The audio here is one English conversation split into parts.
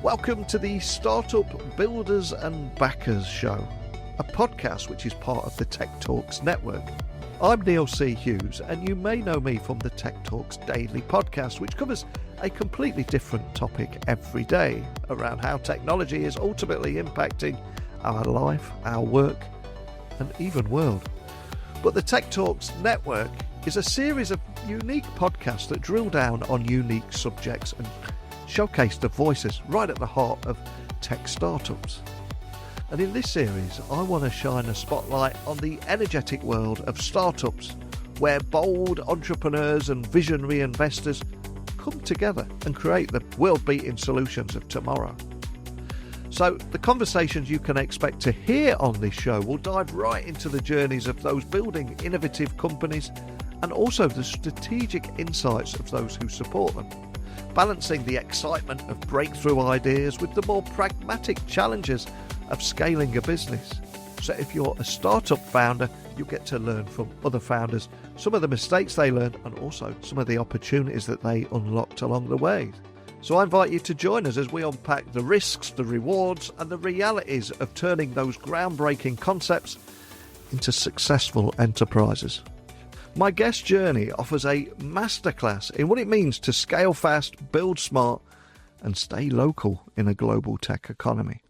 Welcome to the Startup Builders and Backers Show, a podcast which is part of the Tech Talks network. I'm Neil C. Hughes, and you may know me from the Tech Talks daily podcast, which covers a completely different topic every day around how technology is ultimately impacting our life, our work, and even world. But the Tech Talks network is a series of unique podcasts that drill down on unique subjects and showcase the voices right at the heart of tech startups. And in this series, I want to shine a spotlight on the energetic world of startups, where bold entrepreneurs and visionary investors come together and create the world-beating solutions of tomorrow. So the conversations you can expect to hear on this show will dive right into the journeys of those building innovative companies and also the strategic insights of those who support them, balancing the excitement of breakthrough ideas with the more pragmatic challenges of scaling a business. So if you're a startup founder, you get to learn from other founders, some of the mistakes they learned and also some of the opportunities that they unlocked along the way. So I invite you to join us as we unpack the risks, the rewards and the realities of turning those groundbreaking concepts into successful enterprises. My guest journey offers a masterclass in what it means to scale fast, build smart, and stay local in a global tech economy.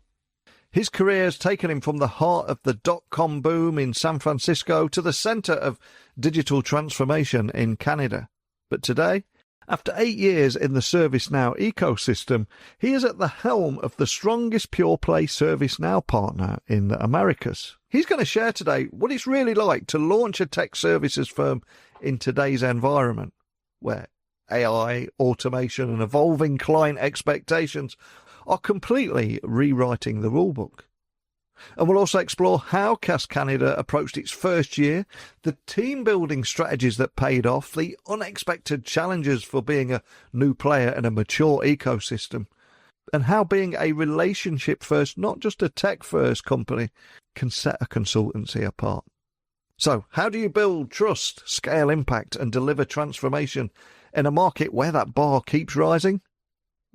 His career has taken him from the heart of the dot-com boom in San Francisco to the center of digital transformation in Canada. But today, after 8 years in the ServiceNow ecosystem, he is at the helm of the strongest pure-play ServiceNow partner in the Americas. He's going to share today what it's really like to launch a tech services firm in today's environment, where AI, automation, and evolving client expectations are completely rewriting the rulebook. And we'll also explore how Cask Canada approached its first year, the team-building strategies that paid off, the unexpected challenges for being a new player in a mature ecosystem, and how being a relationship-first, not just a tech-first company, can set a consultancy apart. So, how do you build trust, scale impact, and deliver transformation in a market where that bar keeps rising?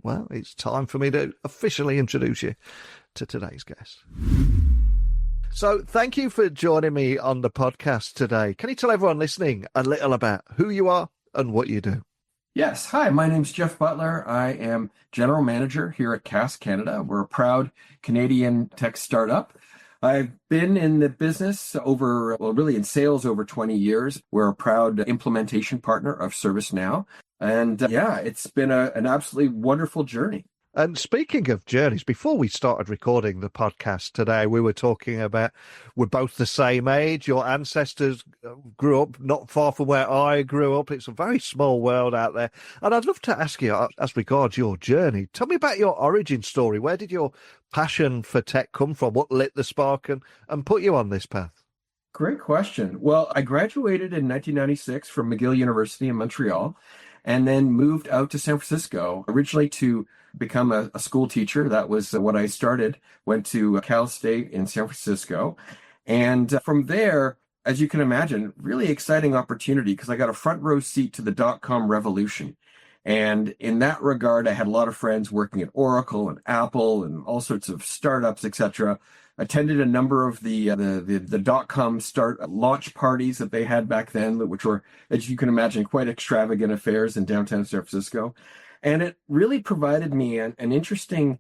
Well, it's time for me to officially introduce you to today's guest. So thank you for joining me on the podcast today. Can you tell everyone listening a little about who you are and what you do? Yes. Hi, my name's Jeff Butler. I am General Manager here at Cask Canada. We're a proud Canadian tech startup. I've been in the business really in sales over 20 years. We're a proud implementation partner of ServiceNow. And it's been an absolutely wonderful journey. And speaking of journeys, before we started recording the podcast today, we were talking about we're both the same age. Your ancestors grew up not far from where I grew up. It's a very small world out there. And I'd love to ask you, as regards your journey, tell me about your origin story. Where did your passion for tech come from? What lit the spark and put you on this path? Great question. Well, I graduated in 1996 from McGill University in Montreal, and then moved out to San Francisco, originally to become a school teacher. That was what I started. Went to Cal State in San Francisco. And from there, as you can imagine, really exciting opportunity because I got a front row seat to the dot-com revolution. And in that regard, I had a lot of friends working at Oracle and Apple and all sorts of startups, etc. Attended a number of the dot-com start launch parties that they had back then, which were, as you can imagine, quite extravagant affairs in downtown San Francisco. And it really provided me an interesting,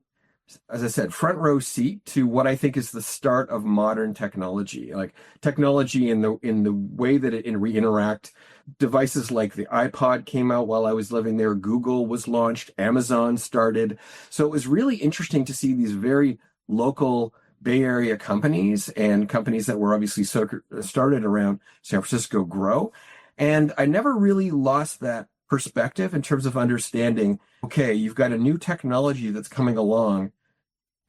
as I said, front row seat to what I think is the start of modern technology, like technology in the way that we interact. Devices like the iPod came out while I was living there. Google was launched. Amazon started. So it was really interesting to see these very local Bay Area companies and companies that were obviously started around San Francisco grow. And I never really lost that perspective in terms of understanding, okay, you've got a new technology that's coming along.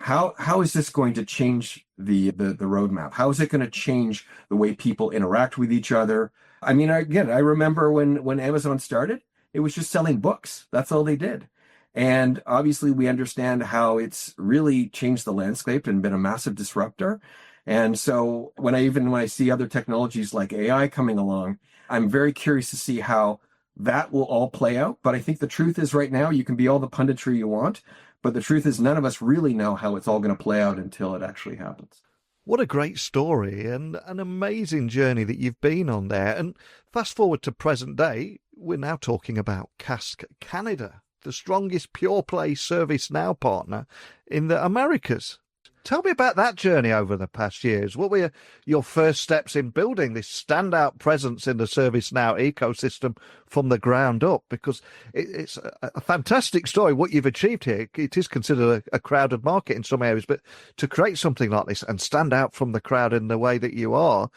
How is this going to change the roadmap? How is it going to change the way people interact with each other? I mean, I remember when Amazon started, it was just selling books. That's all they did. And obviously we understand how it's really changed the landscape and been a massive disruptor. And so when I see other technologies like AI coming along, I'm very curious to see how that will all play out. But I think the truth is right now, you can be all the punditry you want, But the truth is, none of us really know how it's all going to play out until it actually happens. What a great story and an amazing journey that you've been on there. And fast forward to present day, we're now talking about Cask Canada, the strongest pure play ServiceNow partner in the Americas. Tell me about that journey over the past years. What were your first steps in building this standout presence in the ServiceNow ecosystem from the ground up? Because it's a fantastic story, what you've achieved here. It is considered a crowded market in some areas, but to create something like this and stand out from the crowd in the way that you are,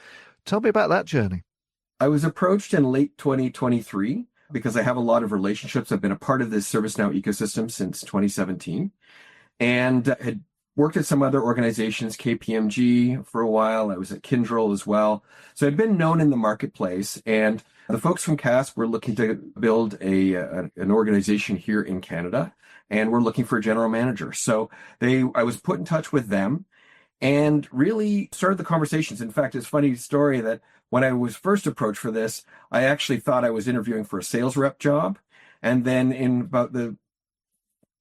tell me about that journey. I was approached in late 2023 because I have a lot of relationships. I've been a part of this ServiceNow ecosystem since 2017 and had worked at some other organizations, KPMG for a while. I was at Kyndryl as well. So I'd been known in the marketplace, and the folks from Cask were looking to build an organization here in Canada, and we're looking for a general manager. So I was put in touch with them and really started the conversations. In fact, it's a funny story that when I was first approached for this, I actually thought I was interviewing for a sales rep job. And then in about the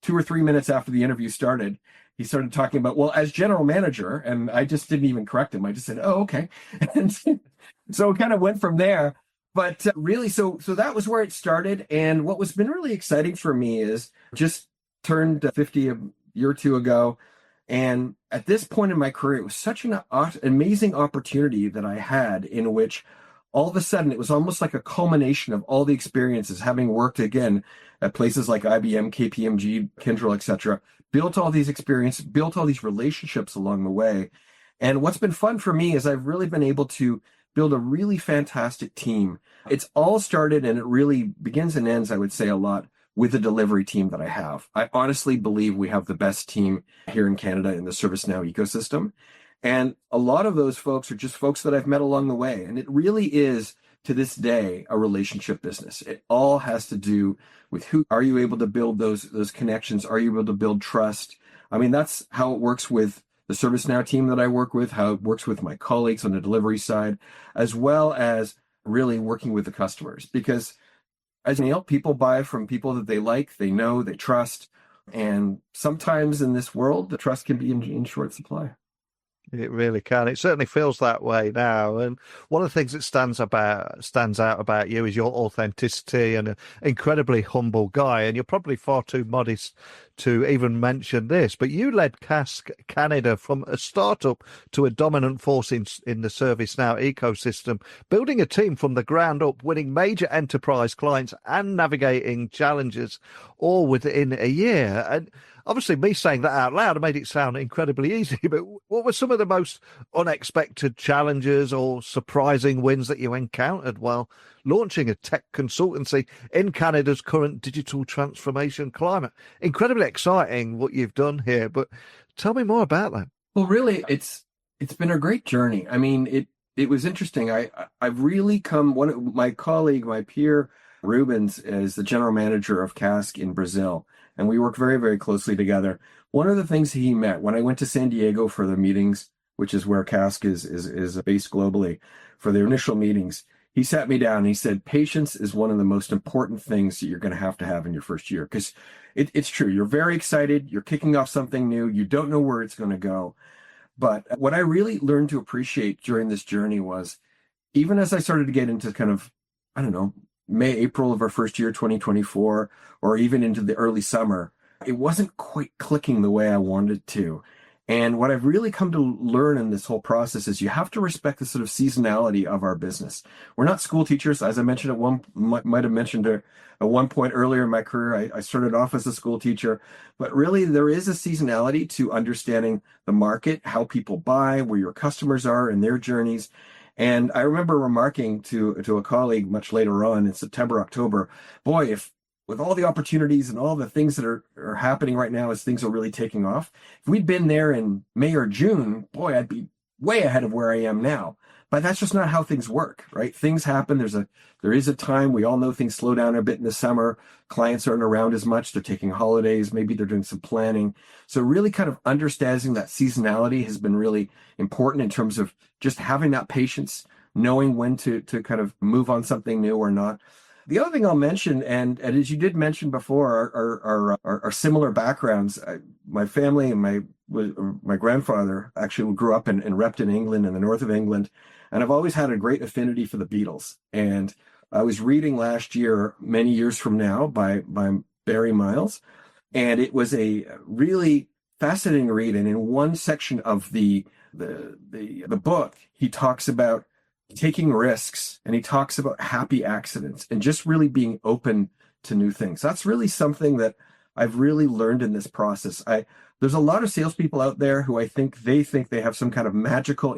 2 or 3 minutes after the interview started, he started talking about, well, as general manager, and I just didn't even correct him. I just said, oh, okay. And so it kind of went from there. But really, so that was where it started. And what was been really exciting for me is just turned 50 a year or two ago. And at this point in my career, it was such an amazing opportunity that I had, in which all of a sudden it was almost like a culmination of all the experiences, having worked again at places like IBM, KPMG, Kyndryl, etc., built all these experiences, built all these relationships along the way. And what's been fun for me is I've really been able to build a really fantastic team. It's all started, and it really begins and ends, I would say, a lot with the delivery team that I have. I honestly believe we have the best team here in Canada in the ServiceNow ecosystem. And a lot of those folks are just folks that I've met along the way. And it really is, to this day, a relationship business. It all has to do with who are you able to build those connections? Are you able to build trust? I mean, that's how it works with the ServiceNow team that I work with, how it works with my colleagues on the delivery side, as well as really working with the customers. Because as you know, people buy from people that they like, they know, they trust. And sometimes in this world, the trust can be in short supply. It really can. It certainly feels that way now. And one of the things that stands out about you is your authenticity and an incredibly humble guy. And you're probably far too modest to even mention this, but you led Cask Canada from a startup to a dominant force in the ServiceNow ecosystem, building a team from the ground up, winning major enterprise clients and navigating challenges all within a year. And obviously, me saying that out loud made it sound incredibly easy, but what were some of the most unexpected challenges or surprising wins that you encountered while launching a tech consultancy in Canada's current digital transformation climate? Incredibly exciting what you've done here, but tell me more about that. Well, really, it's been a great journey. I mean, it was interesting. I've really come, my colleague, my peer, Rubens, is the general manager of Cask in Brazil, and we work very, very closely together. One of the things he met when I went to San Diego for the meetings, which is where Cask is based globally, for their initial meetings, he sat me down and he said, patience is one of the most important things that you're going to have in your first year. Because it's true. You're very excited. You're kicking off something new. You don't know where it's going to go. But what I really learned to appreciate during this journey was, even as I started to get into kind of, I don't know, May, April of our first year, 2024, or even into the early summer, it wasn't quite clicking the way I wanted it to. And what I've really come to learn in this whole process is you have to respect the sort of seasonality of our business. We're not school teachers. As I mentioned might have mentioned at one point earlier in my career, I started off as a school teacher, but really there is a seasonality to understanding the market, how people buy, where your customers are and their journeys. And I remember remarking to a colleague much later on in September, October, boy, if with all the opportunities and all the things that are happening right now as things are really taking off, if we'd been there in May or June, boy, I'd be way ahead of where I am now. But that's just not how things work, right? Things happen. There is a time. We all know things slow down a bit in the summer. Clients aren't around as much. They're taking holidays. Maybe they're doing some planning. So really kind of understanding that seasonality has been really important in terms of just having that patience, knowing when to kind of move on something new or not. The other thing I'll mention, and as you did mention before, are similar backgrounds. My family and my grandfather actually grew up in Repton, England, in the north of England, and I've always had a great affinity for the Beatles. And I was reading last year, Many Years From Now by Barry Miles, and it was a really fascinating read. And in one section of the book, he talks about taking risks, and he talks about happy accidents and just really being open to new things. That's really something that I've really learned in this process. There's a lot of salespeople out there who I think they have some kind of magical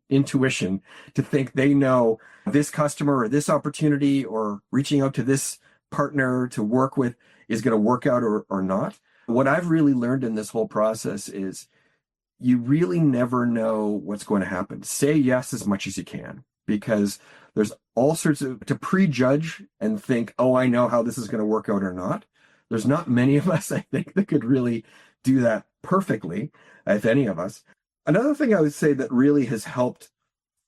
intuition to think they know this customer or this opportunity or reaching out to this partner to work with is going to work out or not. What I've really learned in this whole process is you really never know what's going to happen. Say yes as much as you can, because there's all sorts of, to prejudge and think, oh, I know how this is going to work out or not. There's not many of us, I think, that could really do that perfectly, if any of us. Another thing I would say that really has helped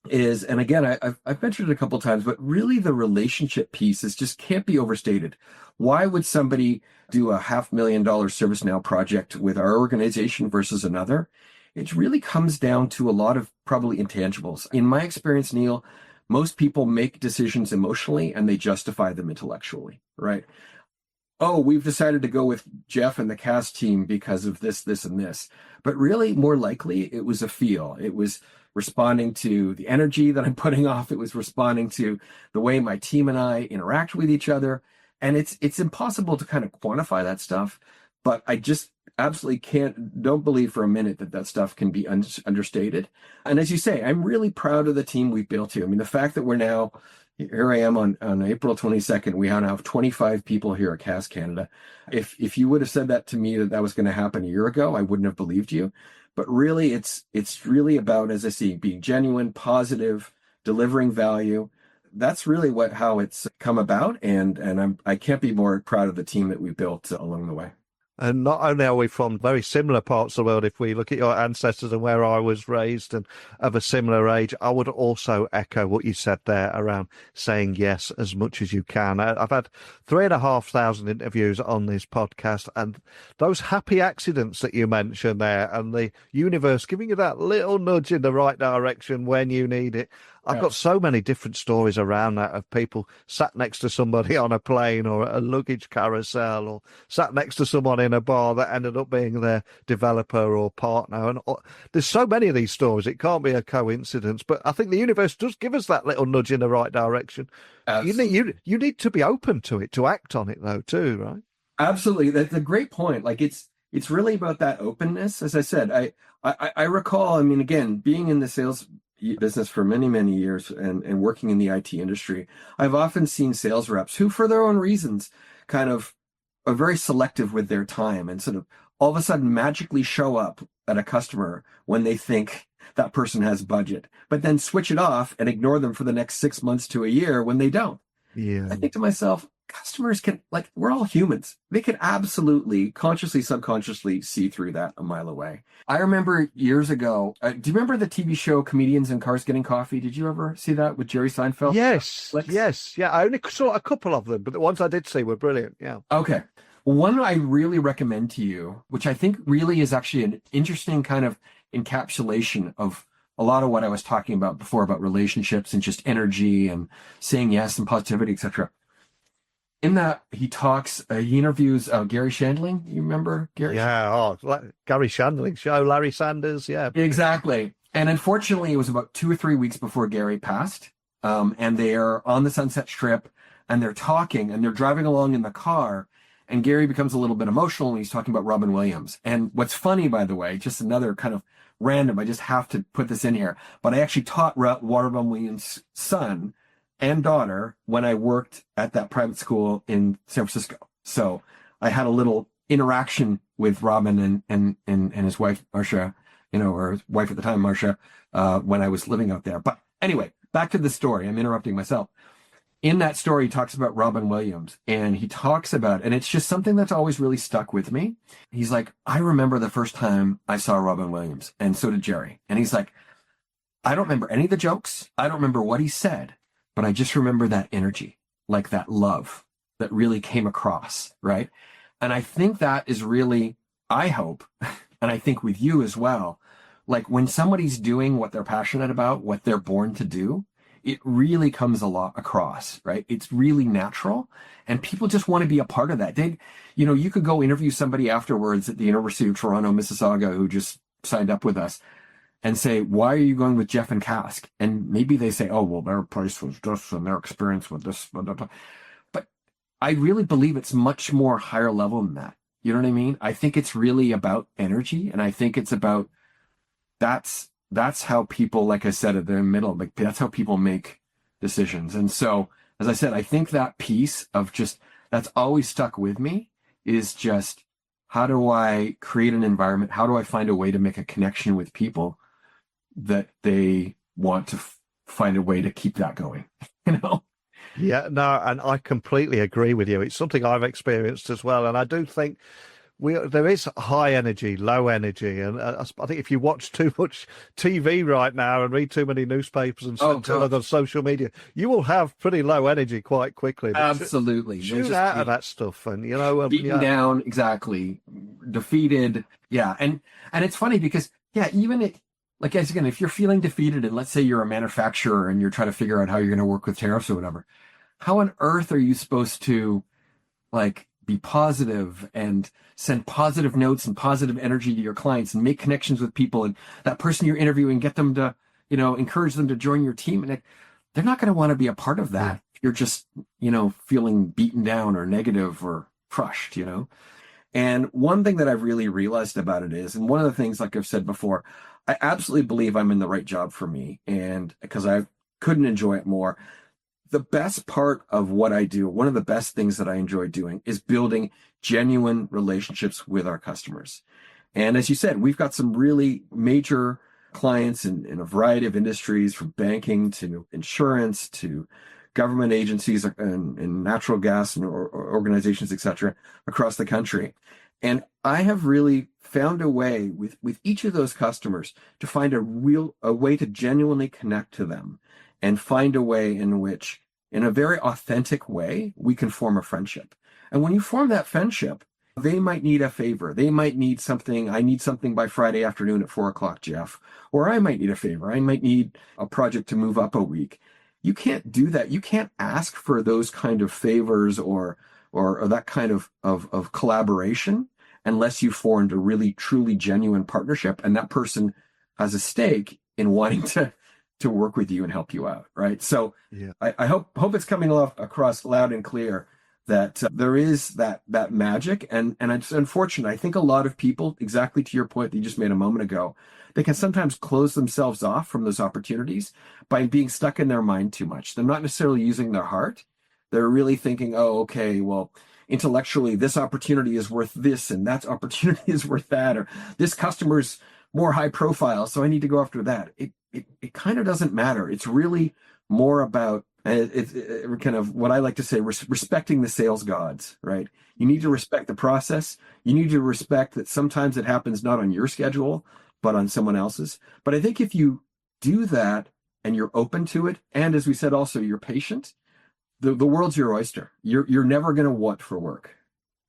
is, and again, I've mentioned it a couple of times, but really the relationship piece just can't be overstated. Why would somebody do a $500,000 ServiceNow project with our organization versus another? It really comes down to a lot of probably intangibles. In my experience, Neil, most people make decisions emotionally and they justify them intellectually, right? Oh, we've decided to go with Jeff and the cast team because of this, this, and this. But really, more likely, it was a feel. It was responding to the energy that I'm putting off. It was responding to the way my team and I interact with each other. And it's impossible to kind of quantify that stuff. But I just absolutely don't believe for a minute that stuff can be understated. And as you say, I'm really proud of the team we've built here. I mean, the fact that we're now, here I am on April 22nd, we now have 25 people here at Cask Canada. If you would have said that to me that was going to happen a year ago, I wouldn't have believed you. But really, it's really about, as I see, being genuine, positive, delivering value. That's really how it's come about. And I can't be more proud of the team that we built along the way. And not only are we from very similar parts of the world, if we look at your ancestors and where I was raised and of a similar age, I would also echo what you said there around saying yes as much as you can. I've had 3,500 interviews on this podcast, and those happy accidents that you mentioned there and the universe giving you that little nudge in the right direction when you need it. I've got so many different stories around that of people sat next to somebody on a plane or at a luggage carousel, or sat next to someone in a bar that ended up being their developer or partner. And there's so many of these stories, it can't be a coincidence. But I think the universe does give us that little nudge in the right direction. You need to be open to it, to act on it though too, right? Absolutely. That's a great point. Like it's really about that openness. As I said, I recall, I mean, again, being in the sales business for many, many years and working in the IT industry, I've often seen sales reps who, for their own reasons, kind of are very selective with their time and sort of all of a sudden magically show up at a customer when they think that person has budget, but then switch it off and ignore them for the next 6 months to a year when they don't. Yeah. I think to myself, customers can, like, we're all humans. They can absolutely, consciously, subconsciously see through that a mile away. I remember years ago, do you remember the TV show Comedians in Cars Getting Coffee? Did you ever see that with Jerry Seinfeld? Yes. Yeah, I only saw a couple of them, but the ones I did see were brilliant. Yeah. Okay. One I really recommend to you, which I think really is actually an interesting kind of encapsulation of a lot of what I was talking about before about relationships and just energy and saying yes and positivity, etc. In that, he interviews Gary Shandling. You remember Gary? Yeah, Gary Shandling show, Larry Sanders, yeah. Exactly. And unfortunately, it was about 2 or 3 weeks before Gary passed. And they are on the Sunset Strip, and they're talking, and they're driving along in the car, and Gary becomes a little bit emotional, and he's talking about Robin Williams. And what's funny, by the way, just another kind of random, I just have to put this in here, but I actually taught Robin Williams' son and daughter when I worked at that private school in San Francisco. So I had a little interaction with Robin and his wife, Marcia, or his wife at the time, Marcia, when I was living out there. But anyway, back to the story. I'm interrupting myself. In that story, he talks about Robin Williams, and he talks about, and it's just something that's always really stuck with me. He's like, I remember the first time I saw Robin Williams, and so did Jerry. And he's like, I don't remember any of the jokes. I don't remember what he said, but I just remember that energy. like that love that really came across, right? And I think that is really, I hope, and I think with you as well, like when somebody's doing what they're passionate about, what they're born to do, it really comes a lot across, right? It's really natural, and people just want to be a part of that. You could go interview somebody afterwards at the University of Toronto, Mississauga, who just signed up with us, and say, why are you going with Jeff and Cask? And maybe they say, oh, well, their price was this and their experience with this. Blah, blah, blah. But I really believe it's much more higher level than that. You know what I mean? I think it's really about energy. And I think it's about, that's how people, like I said, at the middle, like that's how people make decisions. And so, as I said, I think that piece of just, that's always stuck with me is just, how do I create an environment? How do I find a way to make a connection with people that they want to find a way to keep that going, Yeah, no, and I completely agree with you. It's something I've experienced as well. And I do think there is high energy, low energy. And I think if you watch too much TV right now and read too many newspapers and stuff on social media, you will have pretty low energy quite quickly. But absolutely. Shoot out of that stuff. And, beaten down, exactly. Defeated. Yeah. And it's funny because, like, again, if you're feeling defeated and let's say you're a manufacturer and you're trying to figure out how you're going to work with tariffs or whatever, how on earth are you supposed to like be positive and send positive notes and positive energy to your clients and make connections with people and that person you're interviewing, get them to, encourage them to join your team? And they're not going to want to be a part of that. If you're just, feeling beaten down or negative or crushed, And one thing that I've really realized about it is, and one of the things, like I've said before, I absolutely believe I'm in the right job for me, and because I couldn't enjoy it more. The best part of what I do, one of the best things that I enjoy doing is building genuine relationships with our customers. And as you said, we've got some really major clients in a variety of industries, from banking to insurance to government agencies and natural gas and organizations, et cetera, across the country. And I have really found a way with each of those customers to find a way to genuinely connect to them and find a way in which, in a very authentic way, we can form a friendship. And when you form that friendship, they might need a favor. They might need something. I need something by Friday afternoon at 4:00, Jeff. Or I might need a favor. I might need a project to move up a week. You can't do that. You can't ask for those kind of favors or that kind of collaboration unless you formed a really, truly genuine partnership and that person has a stake in wanting to work with you and help you out, right? So yeah. I hope it's coming across loud and clear that there is that magic, and it's unfortunate. I think a lot of people, exactly to your point that you just made a moment ago, they can sometimes close themselves off from those opportunities by being stuck in their mind too much. They're not necessarily using their heart. They're really thinking, oh, okay, well, intellectually, this opportunity is worth this, and that opportunity is worth that, or this customer's more high profile, so I need to go after that. It kind of doesn't matter. It's really more about it kind of what I like to say, respecting the sales gods, right? You need to respect the process. You need to respect that sometimes it happens not on your schedule, but on someone else's. But I think if you do that and you're open to it, and as we said, also you're patient, the world's your oyster. You're never going to want for work.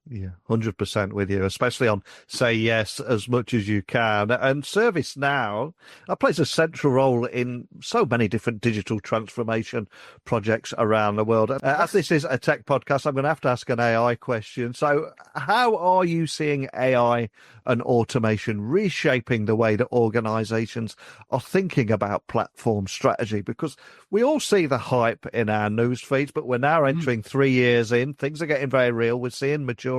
Yeah, 100% with you, especially on say yes as much as you can. And ServiceNow plays a central role in so many different digital transformation projects around the world. As this is a tech podcast, I'm going to have to ask an AI question. So how are you seeing AI and automation reshaping the way that organizations are thinking about platform strategy? Because we all see the hype in our news feeds, but we're now entering 3 years in. Things are getting very real. We're seeing maturity.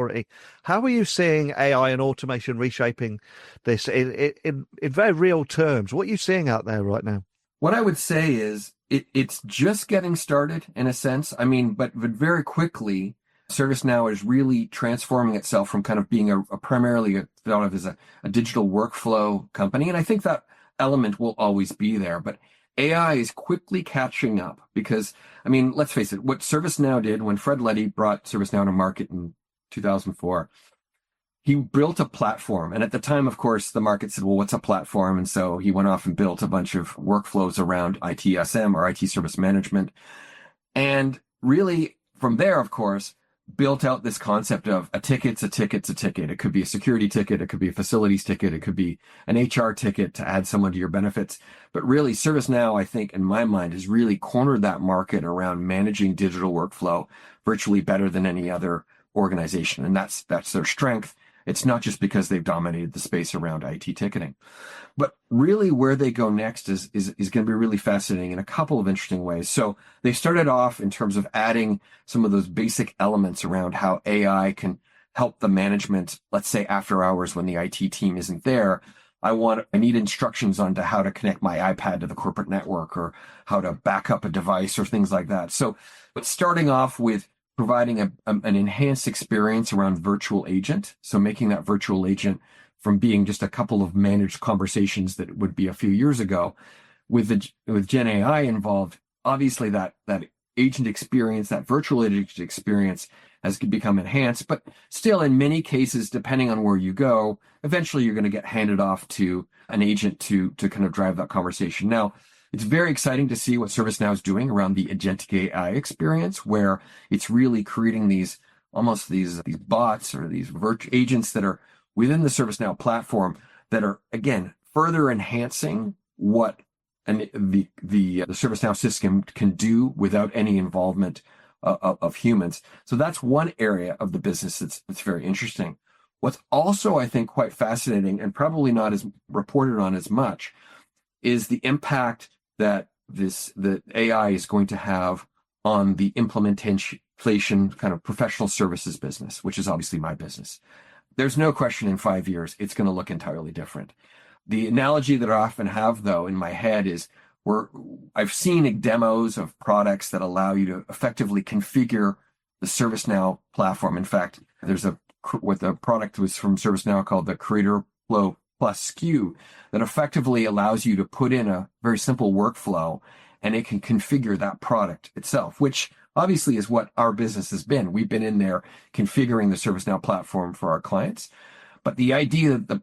How are you seeing AI and automation reshaping this in very real terms? What are you seeing out there right now? What I would say is it's just getting started in a sense. I mean, but very quickly, ServiceNow is really transforming itself from kind of being a primarily thought of as a digital workflow company. And I think that element will always be there. But AI is quickly catching up because, I mean, let's face it, what ServiceNow did when Fred Letty brought ServiceNow to market in 2004, he built a platform. And at the time, of course, the market said, well, what's a platform? And so he went off and built a bunch of workflows around ITSM or IT service management. And really, from there, of course, built out this concept of a ticket's a ticket's a ticket. It could be a security ticket. It could be a facilities ticket. It could be an HR ticket to add someone to your benefits. But really, ServiceNow, I think, in my mind, has really cornered that market around managing digital workflow virtually better than any other organization. And that's their strength. It's not just because they've dominated the space around IT ticketing. But really where they go next is going to be really fascinating in a couple of interesting ways. So they started off in terms of adding some of those basic elements around how AI can help the management, let's say after hours when the IT team isn't there. I need instructions on to how to connect my iPad to the corporate network or how to back up a device or things like that. So, but starting off with providing an enhanced experience around virtual agent. So making that virtual agent from being just a couple of managed conversations that would be a few years ago with Gen AI involved, obviously that agent experience, that virtual agent experience has become enhanced, but still in many cases, depending on where you go, eventually you're going to get handed off to an agent to kind of drive that conversation. Now, it's very exciting to see what ServiceNow is doing around the agentic AI experience, where it's really creating these bots or these virtual agents that are within the ServiceNow platform that are, again, further enhancing what the ServiceNow system can do without any involvement of humans. So that's one area of the business that's very interesting. What's also, I think, quite fascinating and probably not as reported on as much is the impact that the AI is going to have on the implementation kind of professional services business, which is obviously my business. There's no question in 5 years, it's going to look entirely different. The analogy that I often have, though, in my head is I've seen demos of products that allow you to effectively configure the ServiceNow platform. In fact, there's a product was from ServiceNow called the Creator Flow Plus SKU that effectively allows you to put in a very simple workflow and it can configure that product itself, which obviously is what our business has been. We've been in there configuring the ServiceNow platform for our clients. But the idea that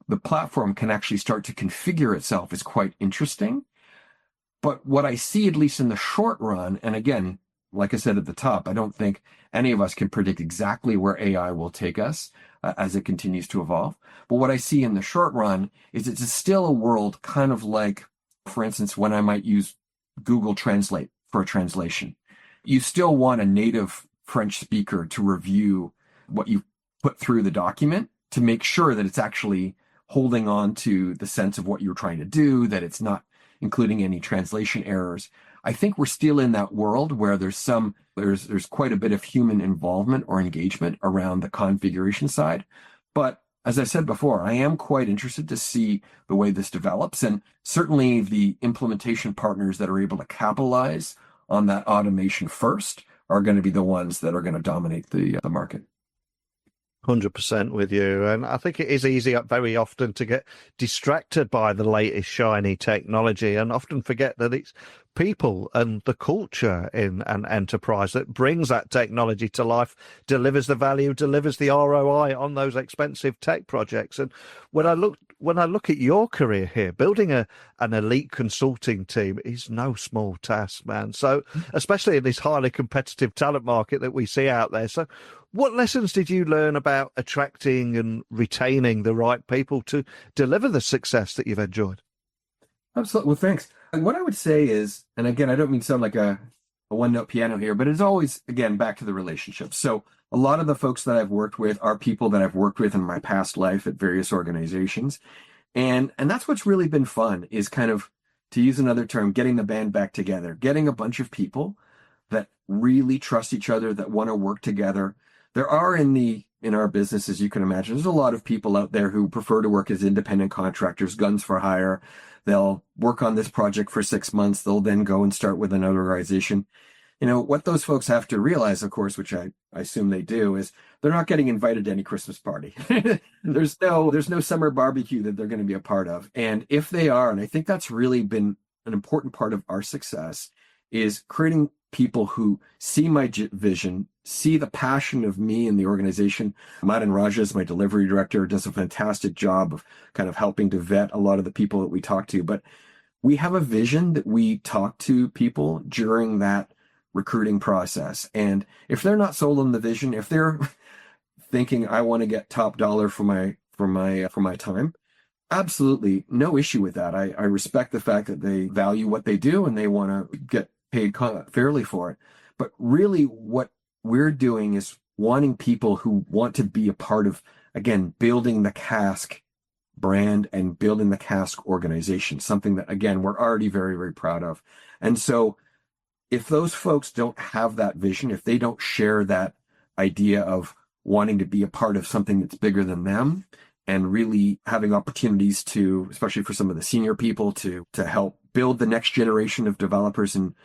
the platform can actually start to configure itself is quite interesting. But what I see, at least in the short run, and again, like I said at the top, I don't think any of us can predict exactly where AI will take us as it continues to evolve. But what I see in the short run is it's still a world kind of like, for instance, when I might use Google Translate for a translation. You still want a native French speaker to review what you put through the document to make sure that it's actually holding on to the sense of what you're trying to do, that it's not including any translation errors. I think we're still in that world where there's quite a bit of human involvement or engagement around the configuration side. But as I said before, I am quite interested to see the way this develops, and certainly the implementation partners that are able to capitalize on that automation first are going to be the ones that are going to dominate the market. 100% with you. And I think it is easy very often to get distracted by the latest shiny technology and often forget that it's people and the culture in an enterprise that brings that technology to life, delivers the value, delivers the ROI on those expensive tech projects. And when I look at your career here, building an elite consulting team is no small task, man. So especially in this highly competitive talent market that we see out there. So what lessons did you learn about attracting and retaining the right people to deliver the success that you've enjoyed? Absolutely. Well, thanks. And what I would say is, and again, I don't mean to sound like a one-note piano here, but it's always, again, back to the relationship. So a lot of the folks that I've worked with are people that I've worked with in my past life at various organizations. And that's what's really been fun is kind of, to use another term, getting the band back together, getting a bunch of people that really trust each other, that want to work together. There are in our business, as you can imagine, there's a lot of people out there who prefer to work as independent contractors, guns for hire. They'll work on this project for 6 months. They'll then go and start with another organization. You know, what those folks have to realize, of course, which I assume they do, is they're not getting invited to any Christmas party. There's no summer barbecue that they're going to be a part of. And if they are, and I think that's really been an important part of our success, is creating people who see my vision, see the passion of me and the organization. Madan Rajas, my delivery director, does a fantastic job of kind of helping to vet a lot of the people that we talk to. But we have a vision that we talk to people during that recruiting process. And if they're not sold on the vision, if they're thinking, I want to get top dollar for my time, absolutely no issue with that. I respect the fact that they value what they do and they want to get paid fairly for it. But really what we're doing is wanting people who want to be a part of, again, building the Cask brand and building the Cask organization, something that, again, we're already very, very proud of. And so if those folks don't have that vision, if they don't share that idea of wanting to be a part of something that's bigger than them, and really having opportunities to, especially for some of the senior people, to help build the next generation of developers and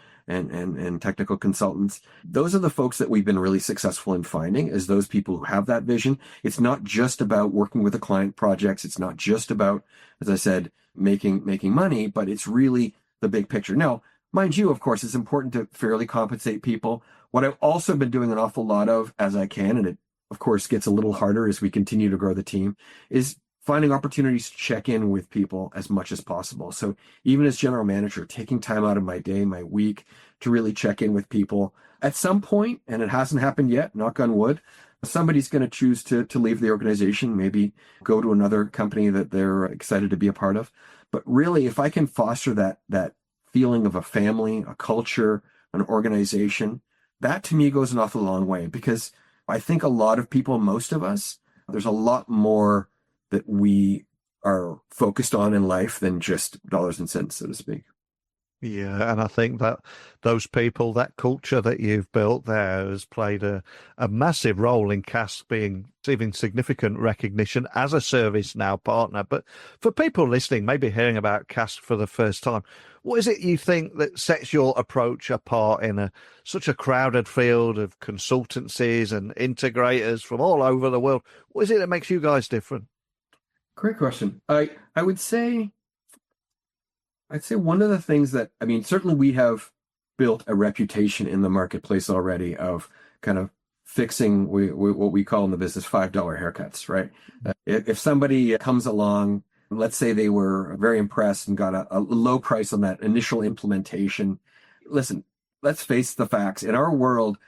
technical consultants. Those are the folks that we've been really successful in finding, is those people who have that vision. It's not just about working with the client projects. It's not just about, as I said, making money, but it's really the big picture. Now, mind you, of course, it's important to fairly compensate people. What I've also been doing an awful lot of, as I can, and it of course gets a little harder as we continue to grow the team, is finding opportunities to check in with people as much as possible. So even as general manager, taking time out of my day, my week, to really check in with people. At some point, and it hasn't happened yet, knock on wood, somebody's going to choose to leave the organization, maybe go to another company that they're excited to be a part of. But really, if I can foster that feeling of a family, a culture, an organization, that to me goes an awful long way, because I think a lot of people, most of us, there's a lot more that we are focused on in life than just dollars and cents, so to speak. Yeah, and I think that those people, that culture that you've built there has played a massive role in Cask receiving significant recognition as a ServiceNow partner. But for people listening, maybe hearing about Cask for the first time, what is it you think that sets your approach apart in such a crowded field of consultancies and integrators from all over the world? What is it that makes you guys different? Great question. I'd say one of the things that, I mean, certainly we have built a reputation in the marketplace already of kind of fixing what we call in the business $5 haircuts, right? If somebody comes along, let's say they were very impressed and got a low price on that initial implementation. Listen, let's face the facts. In our world,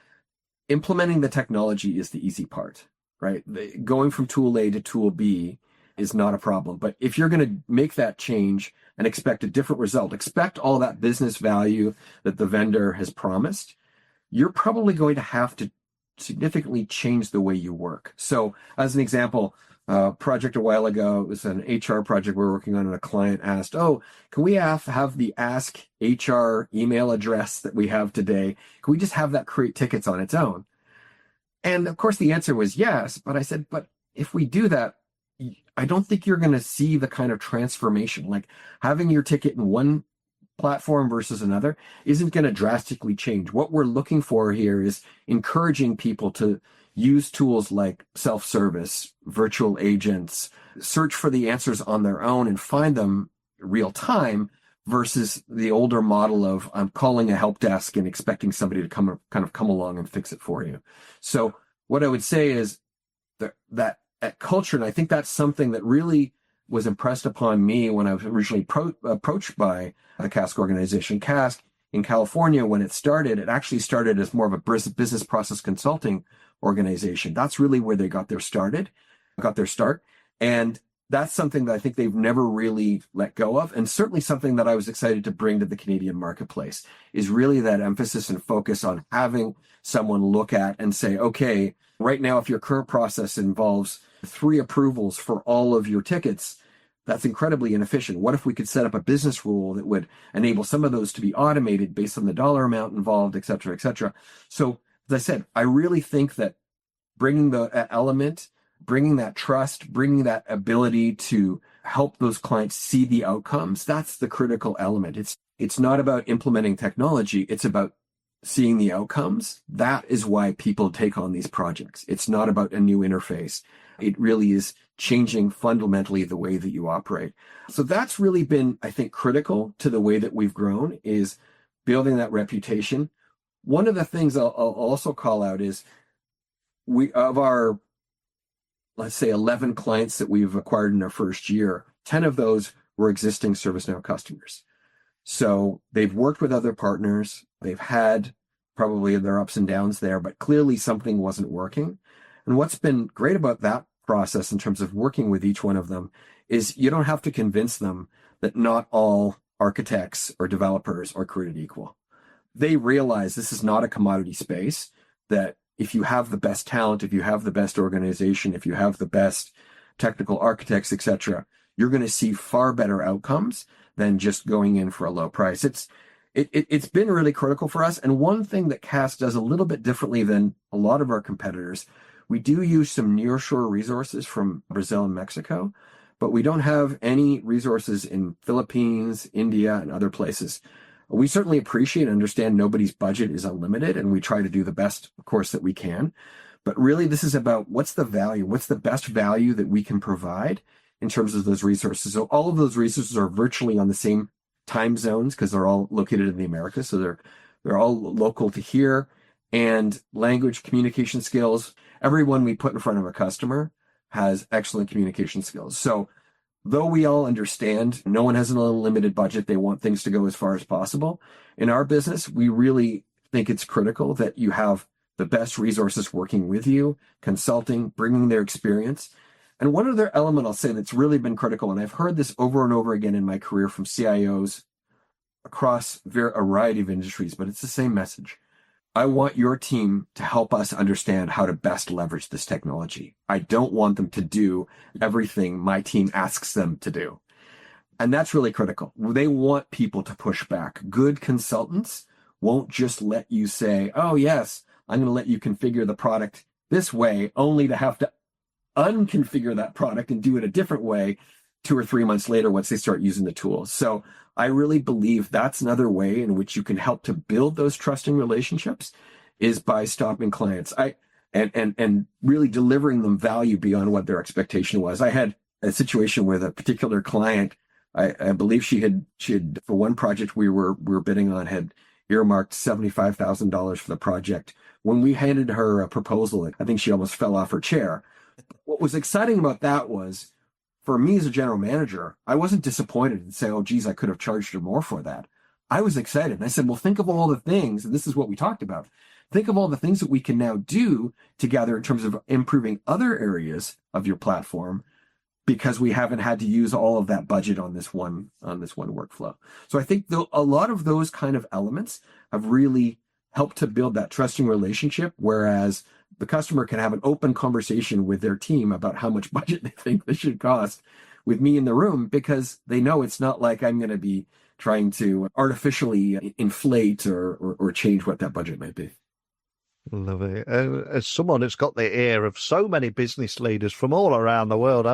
implementing the technology is the easy part, right? Going from tool A to tool B is not a problem. But if you're going to make that change and expect a different result, expect all that business value that the vendor has promised, you're probably going to have to significantly change the way you work. So as an example, project a while ago, it was an HR project we were working on, and a client asked, can we have the Ask HR email address that we have today? Can we just have that create tickets on its own? And of course the answer was yes, but I said, but if we do that, I don't think you're going to see the kind of transformation. Like having your ticket in one platform versus another isn't going to drastically change. What we're looking for here is encouraging people to use tools like self-service, virtual agents, search for the answers on their own and find them real time, versus the older model of I'm calling a help desk and expecting somebody to come along and fix it for you. So what I would say is that culture, and I think that's something that really was impressed upon me when I was originally approached by the Cask organization. Cask in California, when it actually started as more of a business process consulting organization. That's really where they got their start. And that's something that I think they've never really let go of. And certainly something that I was excited to bring to the Canadian marketplace is really that emphasis and focus on having someone look at and say, okay, right now, if your current process involves 3 approvals for all of your tickets, that's incredibly inefficient. What if we could set up a business rule that would enable some of those to be automated based on the dollar amount involved, et cetera, et cetera. So as I said, I really think that bringing the element, bringing that trust, bringing that ability to help those clients see the outcomes, that's the critical element. It's not about implementing technology. It's about seeing the outcomes. That is why people take on these projects. It's not about a new interface. It really is changing fundamentally the way that you operate. So that's really been, I think, critical to the way that we've grown, is building that reputation. One of the things I'll also call out is of our, let's say, 11 clients that we've acquired in our first year, 10 of those were existing ServiceNow customers. So they've worked with other partners. They've had probably there are ups and downs there, but clearly something wasn't working. And what's been great about that process in terms of working with each one of them is you don't have to convince them that not all architects or developers are created equal. They realize this is not a commodity space, that if you have the best talent, if you have the best organization, if you have the best technical architects, etc., you're going to see far better outcomes than just going in for a low price. It's been really critical for us. And one thing that Cask does a little bit differently than a lot of our competitors, we do use some nearshore resources from Brazil and Mexico, but we don't have any resources in Philippines, India, and other places. We certainly appreciate and understand nobody's budget is unlimited, and we try to do the best, of course, that we can. But really, this is about what's the value, what's the best value that we can provide in terms of those resources. So all of those resources are virtually on the same time zones because they're all located in the Americas. So they're all local to here, and language, communication skills. Everyone we put in front of a customer has excellent communication skills. So though we all understand no one has an unlimited budget, they want things to go as far as possible. In our business, we really think it's critical that you have the best resources working with you, consulting, bringing their experience. And one other element I'll say that's really been critical, and I've heard this over and over again in my career from CIOs across a variety of industries, but it's the same message. I want your team to help us understand how to best leverage this technology. I don't want them to do everything my team asks them to do. And that's really critical. They want people to push back. Good consultants won't just let you say, oh, yes, I'm going to let you configure the product this way, only to have to unconfigure that product and do it a different way 2 or 3 months later once they start using the tool. So I really believe that's another way in which you can help to build those trusting relationships is by stopping clients and really delivering them value beyond what their expectation was. I had a situation with a particular client. I believe she had for one project we were bidding on had earmarked $75,000 for the project. When we handed her a proposal, I think she almost fell off her chair. What was exciting about that was, for me as a general manager, I wasn't disappointed and say, oh, geez, I could have charged her more for that. I was excited. And I said, well, think of all the things, and this is what we talked about. Think of all the things that we can now do together in terms of improving other areas of your platform, because we haven't had to use all of that budget on this one workflow. So I think a lot of those kind of elements have really helped to build that trusting relationship, whereas the customer can have an open conversation with their team about how much budget they think this should cost with me in the room, because they know it's not like I'm going to be trying to artificially inflate or change what that budget might be. Love it. As someone that's got the ear of so many business leaders from all around the world,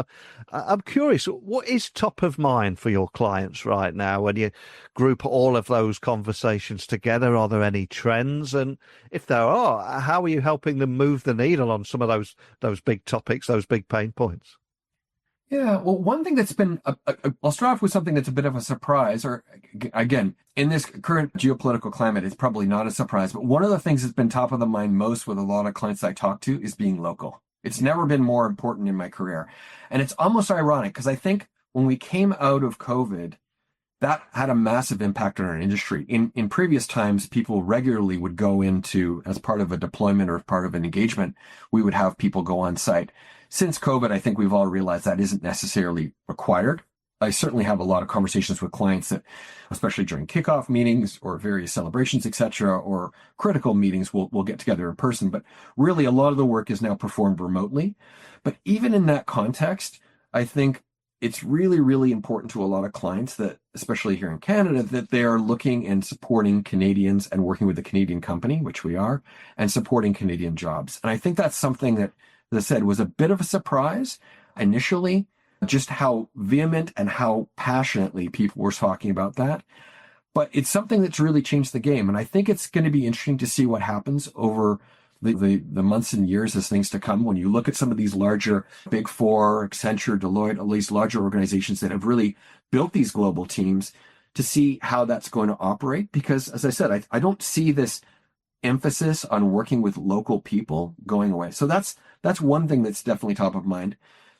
I'm curious, what is top of mind for your clients right now when you group all of those conversations together? Are there any trends? And if there are, how are you helping them move the needle on some of those big topics, those big pain points? Yeah, well, one thing that's been, I'll start off with something that's a bit of a surprise, or again, in this current geopolitical climate, it's probably not a surprise, but one of the things that's been top of the mind most with a lot of clients I talk to is being local. It's never been more important in my career. And it's almost ironic because I think when we came out of COVID, that had a massive impact on our industry. In previous times, people regularly would go into, as part of a deployment or as part of an engagement, we would have people go on site. Since COVID, I think we've all realized that isn't necessarily required. I certainly have a lot of conversations with clients that, especially during kickoff meetings or various celebrations, et cetera, or critical meetings, we'll get together in person. But really, a lot of the work is now performed remotely. But even in that context, I think it's really, really important to a lot of clients that, especially here in Canada, that they are looking and supporting Canadians and working with a Canadian company, which we are, and supporting Canadian jobs. And I think that's something that, as I said, was a bit of a surprise initially, just how vehement and how passionately people were talking about that. But it's something that's really changed the game. And I think it's going to be interesting to see what happens over the months and years as things to come. When you look at some of these larger Big Four, Accenture, Deloitte, all these larger organizations that have really built these global teams, to see how that's going to operate. Because as I said, I don't see this emphasis on working with local people going away. So that's one thing that's definitely top of mind.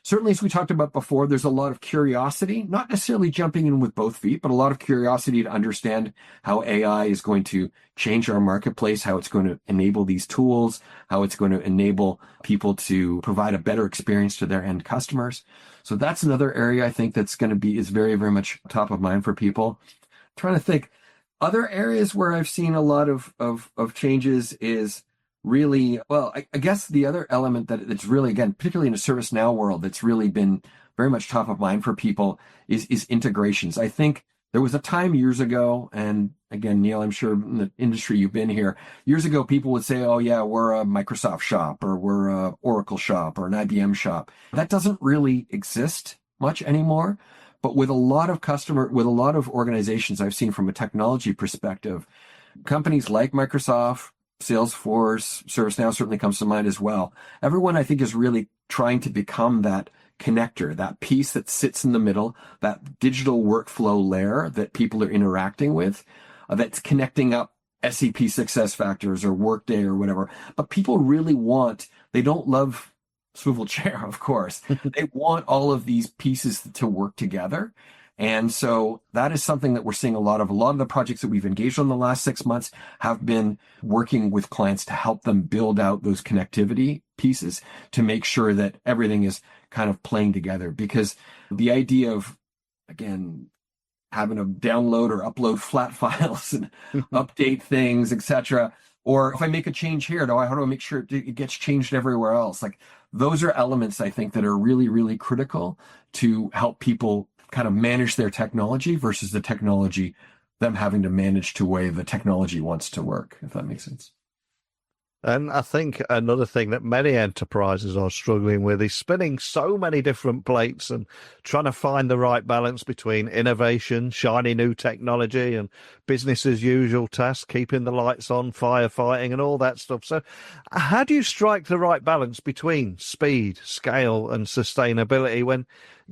certainly, as we talked about before, there's a lot of curiosity, not necessarily jumping in with both feet, but a lot of curiosity to understand how AI is going to change our marketplace, how it's going to enable these tools, how it's going to enable people to provide a better experience to their end customers. So that's another area I think that's going to be is very, very much top of mind for people. I'm trying to think. Other areas where I've seen a lot of changes is really, well, I guess the other element that's really, again, particularly in the ServiceNow world, that's really been very much top of mind for people is integrations. I think there was a time years ago, and again, Neil, I'm sure in the industry you've been here, years ago, people would say, oh yeah, we're a Microsoft shop, or we're a Oracle shop, or an IBM shop. That doesn't really exist much anymore. But with a lot of organizations I've seen from a technology perspective, companies like Microsoft, Salesforce, ServiceNow certainly comes to mind as well. Everyone, I think, is really trying to become that connector, that piece that sits in the middle, that digital workflow layer that people are interacting with, that's connecting up SAP SuccessFactors or Workday or whatever. But people really they don't love swivel chair, of course. They want all of these pieces to work together. And so that is something that we're seeing a lot of the projects that we've engaged on the last 6 months have been working with clients to help them build out those connectivity pieces to make sure that everything is kind of playing together. Because the idea of, again, having to download or upload flat files and update things, etc. Or if I make a change here, how do I make sure it gets changed everywhere else? Like, those are elements I think that are really, really critical to help people kind of manage their technology versus the technology, them having to manage the way the technology wants to work, if that makes sense. And I think another thing that many enterprises are struggling with is spinning so many different plates and trying to find the right balance between innovation, shiny new technology, and business as usual tasks, keeping the lights on, firefighting, and all that stuff. So how do you strike the right balance between speed, scale, and sustainability when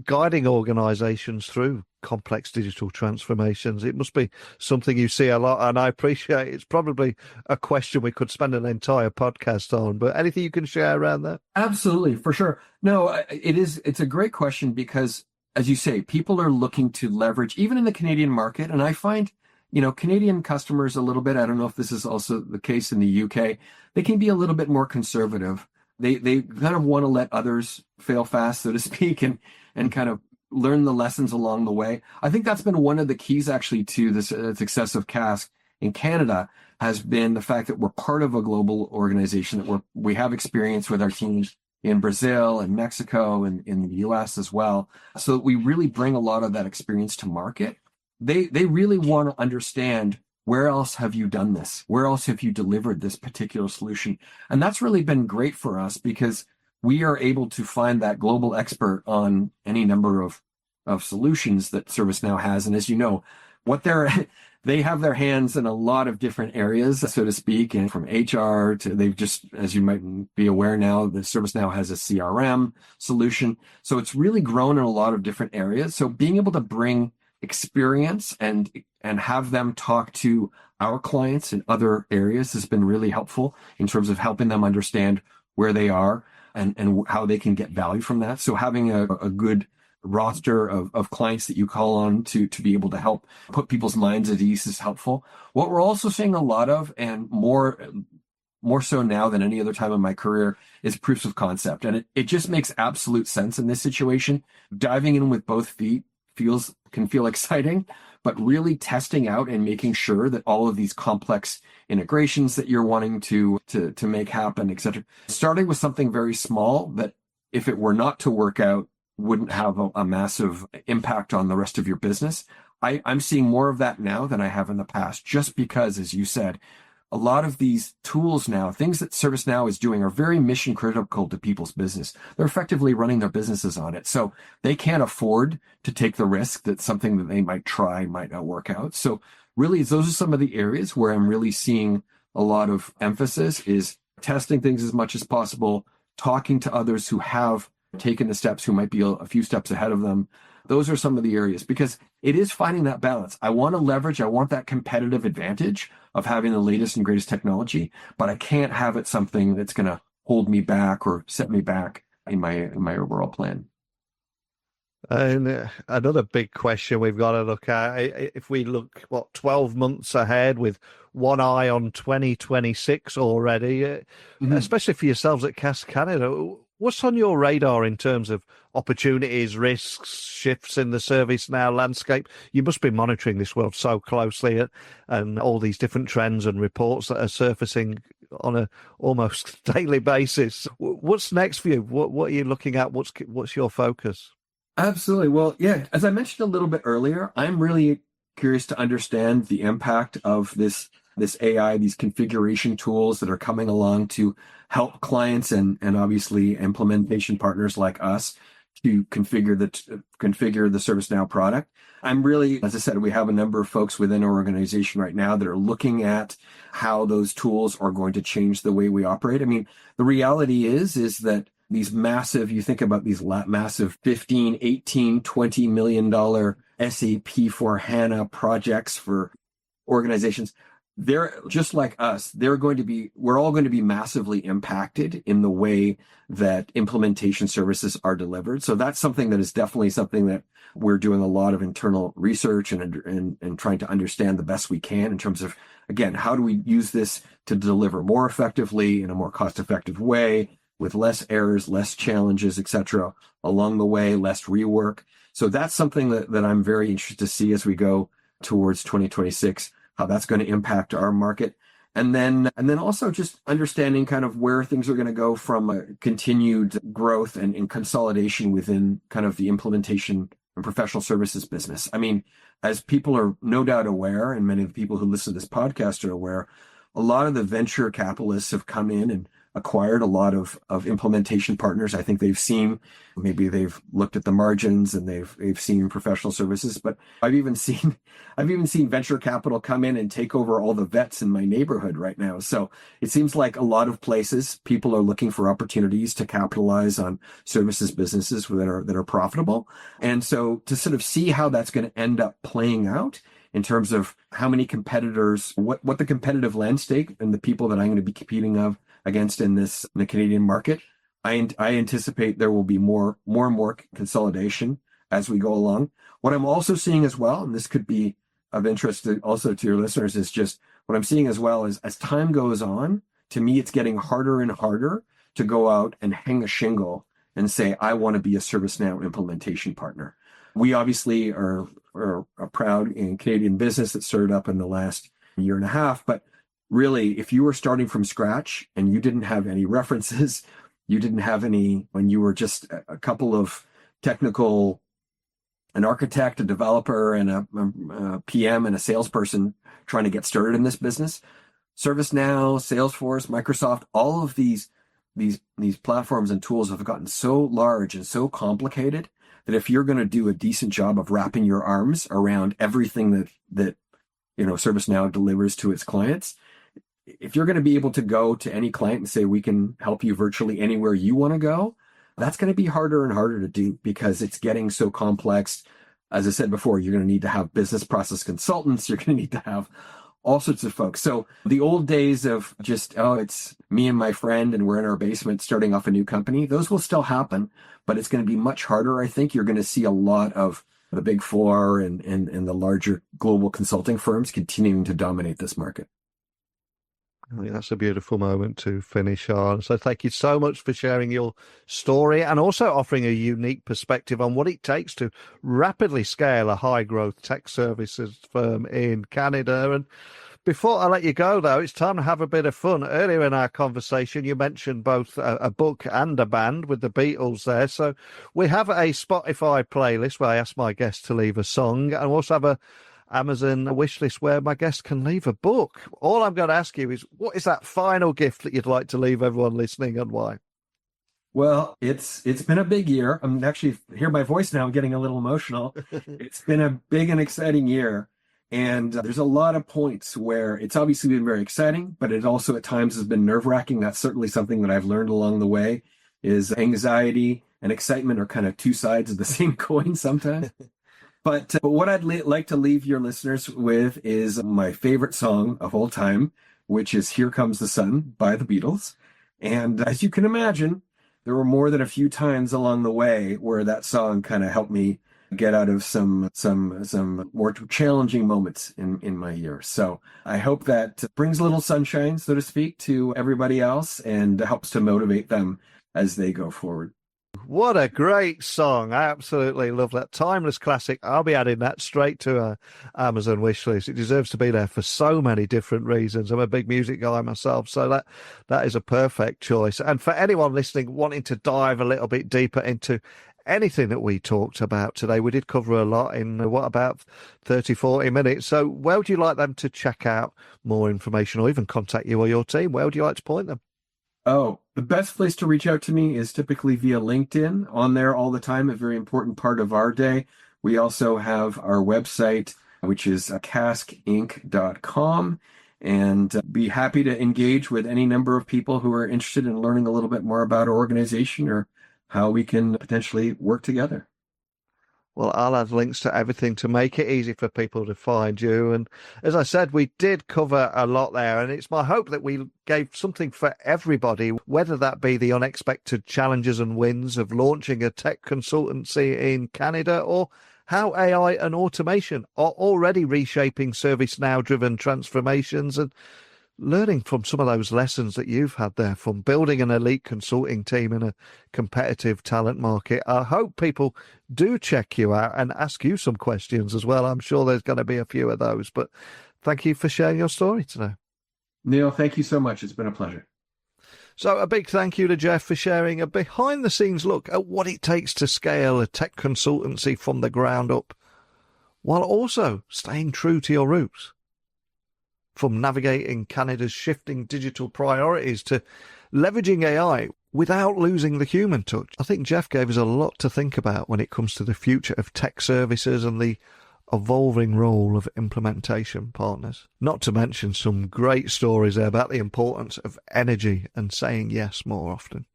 guiding organizations through complex digital transformations? It must be something you see a lot, and I appreciate it's probably a question we could spend an entire podcast on, but anything you can share around that? Absolutely, for sure. No, it's a great question because, as you say, people are looking to leverage, even in the Canadian market, and I find, Canadian customers a little bit, I don't know if this is also the case in the UK, they can be a little bit more conservative. They kind of want to let others fail fast, so to speak, and kind of learn the lessons along the way. I think that's been one of the keys actually to the success of Cask in Canada, has been the fact that we're part of a global organization, that we have experience with our teams in Brazil and Mexico and in the US as well. So we really bring a lot of that experience to market. They really want to understand, where else have you done this? Where else have you delivered this particular solution? And that's really been great for us because we are able to find that global expert on any number of solutions that ServiceNow has. And as you know, they have their hands in a lot of different areas, so to speak, and from HR to, they've just, as you might be aware now, the ServiceNow has a CRM solution. So it's really grown in a lot of different areas. So being able to bring experience and have them talk to our clients in other areas has been really helpful in terms of helping them understand where they are and how they can get value from that. So having a good roster of clients that you call on to be able to help put people's minds at ease is helpful. What we're also seeing a lot of, and more so now than any other time in my career, is proofs of concept. And it just makes absolute sense in this situation. Diving in with both feet can feel exciting, but really testing out and making sure that all of these complex integrations that you're wanting to make happen, et cetera, starting with something very small that, if it were not to work out, wouldn't have a massive impact on the rest of your business. I'm seeing more of that now than I have in the past, just because, as you said, a lot of these tools now, things that ServiceNow is doing, are very mission critical to people's business. They're effectively running their businesses on it. So they can't afford to take the risk that something that they might try might not work out. So really, those are some of the areas where I'm really seeing a lot of emphasis, is testing things as much as possible, talking to others who have taken the steps, who might be a few steps ahead of them. Those are some of the areas, because it is finding that balance. I want to leverage, I want that competitive advantage of having the latest and greatest technology, but I can't have it something that's going to hold me back or set me back in my overall plan. And another big question we've got to look at, if we look, 12 months ahead with one eye on 2026 already, Mhm. especially for yourselves at Cask Canada, what's on your radar in terms of opportunities, risks, shifts in the ServiceNow landscape? You must be monitoring this world so closely, and all these different trends and reports that are surfacing on a almost daily basis. What's next for you? What are you looking at? What's your focus? Absolutely. Well, yeah, as I mentioned a little bit earlier, I'm really curious to understand the impact of this AI, these configuration tools that are coming along to help clients and obviously implementation partners like us to configure the ServiceNow product. I'm really, as I said, we have a number of folks within our organization right now that are looking at how those tools are going to change the way we operate. I mean, the reality is that these massive, you think about these massive 15, 18, $20 million SAP for HANA projects for organizations. They're just like us. We're all going to be massively impacted in the way that implementation services are delivered. So that's something that is definitely something that we're doing a lot of internal research and trying to understand the best we can in terms of, again, how do we use this to deliver more effectively in a more cost-effective way with less errors, less challenges, etc. along the way, less rework. So that's something that I'm very interested to see as we go towards 2026, how that's going to impact our market. And then also just understanding kind of where things are going to go from a continued growth and consolidation within kind of the implementation and professional services business. I mean, as people are no doubt aware, and many of the people who listen to this podcast are aware, a lot of the venture capitalists have come in and acquired a lot of implementation partners. I think maybe they've looked at the margins and they've seen professional services, but I've even seen venture capital come in and take over all the vets in my neighborhood right now. So it seems like a lot of places people are looking for opportunities to capitalize on services businesses that are profitable. And so to sort of see how that's going to end up playing out in terms of how many competitors, what the competitive landscape and the people that I'm going to be competing against in the Canadian market, I anticipate there will be more and more consolidation as we go along. What I'm also seeing as well, and this could be of interest also to your listeners, is just what I'm seeing as well is as time goes on, to me, it's getting harder and harder to go out and hang a shingle and say, I want to be a ServiceNow implementation partner. We obviously are a proud Canadian business that started up in the last year and a half, but really, if you were starting from scratch and you didn't have any references, you didn't have any, when you were just a couple of an architect, a developer, and a PM and a salesperson trying to get started in this business, ServiceNow, Salesforce, Microsoft, all of these platforms and tools have gotten so large and so complicated that if you're going to do a decent job of wrapping your arms around everything that ServiceNow delivers to its clients, if you're going to be able to go to any client and say, we can help you virtually anywhere you want to go, that's going to be harder and harder to do because it's getting so complex. As I said before, you're going to need to have business process consultants. You're going to need to have all sorts of folks. So the old days of just, it's me and my friend and we're in our basement starting off a new company, those will still happen, but it's going to be much harder. I think you're going to see a lot of the big four and the larger global consulting firms continuing to dominate this market. I think that's a beautiful moment to finish on. So thank you so much for sharing your story and also offering a unique perspective on what it takes to rapidly scale a high growth tech services firm in Canada. And before I let you go, though, it's time to have a bit of fun. Earlier in our conversation, you mentioned both a book and a band with the Beatles there. So we have a Spotify playlist where I ask my guests to leave a song, and we also have a Amazon wish list where my guests can leave a book. All I'm going to ask you is, what is that final gift that you'd like to leave everyone listening, and why? Well, it's been a big year. I'm actually hear my voice now. I'm getting a little emotional. It's been a big and exciting year. And there's a lot of points where it's obviously been very exciting, but it also at times has been nerve-wracking. That's certainly something that I've learned along the way is anxiety and excitement are kind of two sides of the same coin sometimes. But what I'd like to leave your listeners with is my favorite song of all time, which is Here Comes the Sun by the Beatles. And as you can imagine, there were more than a few times along the way where that song kind of helped me get out of some more challenging moments in my year. So I hope that brings a little sunshine, so to speak, to everybody else and helps to motivate them as they go forward. What a great song. I absolutely love that. Timeless classic. I'll be adding that straight to our Amazon wish list. It deserves to be there for so many different reasons. I'm a big music guy myself, so that is a perfect choice. And for anyone listening wanting to dive a little bit deeper into anything that we talked about today, we did cover a lot in about 30, 40 minutes. So where would you like them to check out more information or even contact you or your team? Where would you like to point them? Oh, the best place to reach out to me is typically via LinkedIn. On there all the time, a very important part of our day. We also have our website, which is caskinc.com, and be happy to engage with any number of people who are interested in learning a little bit more about our organization or how we can potentially work together. Well, I'll add links to everything to make it easy for people to find you. And as I said, we did cover a lot there. And it's my hope that we gave something for everybody, whether that be the unexpected challenges and wins of launching a tech consultancy in Canada, or how AI and automation are already reshaping ServiceNow-driven transformations, and learning from some of those lessons that you've had there from building an elite consulting team in a competitive talent market. I hope people do check you out and ask you some questions as well. I'm sure there's going to be a few of those, but thank you for sharing your story today. Neil, thank you so much. It's been a pleasure. So a big thank you to Jeff for sharing a behind the scenes look at what it takes to scale a tech consultancy from the ground up, while also staying true to your roots. From navigating Canada's shifting digital priorities to leveraging AI without losing the human touch. I think Jeff gave us a lot to think about when it comes to the future of tech services and the evolving role of implementation partners. Not to mention some great stories there about the importance of energy and saying yes more often.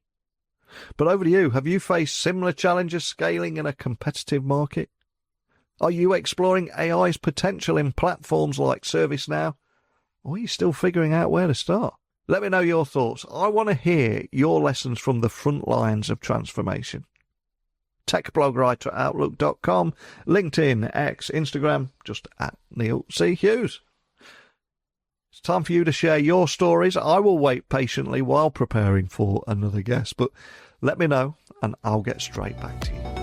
But over to you. Have you faced similar challenges scaling in a competitive market? Are you exploring AI's potential in platforms like ServiceNow? Or are you still figuring out where to start? Let me know your thoughts. I want to hear your lessons from the front lines of transformation. Techblogwriter@outlook.com, LinkedIn, X, Instagram, just at Neil C. Hughes. It's time for you to share your stories. I will wait patiently while preparing for another guest, but let me know and I'll get straight back to you.